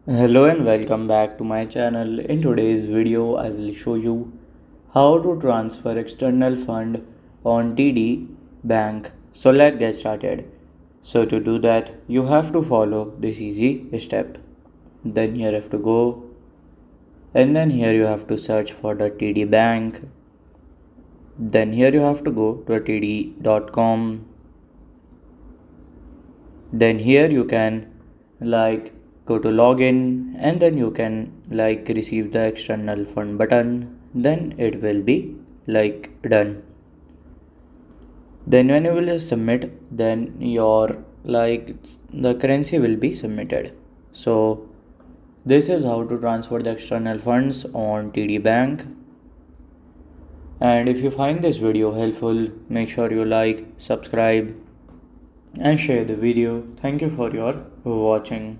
Hello and welcome back to my channel. In today's video, I will show you how to transfer external fund on TD Bank. So let's get started. So to do that, you have to follow this easy step. Then here you have to go and then here you have to search for the TD Bank. Then here you have to go to td.com. Then here you can go to login and then you can receive the external fund button, then it will be done. Then when you will just submit, then your the currency will be submitted. So this is how to transfer the external funds on TD Bank. And if you find this video helpful, make sure you like, subscribe and share the video. Thank you for your watching.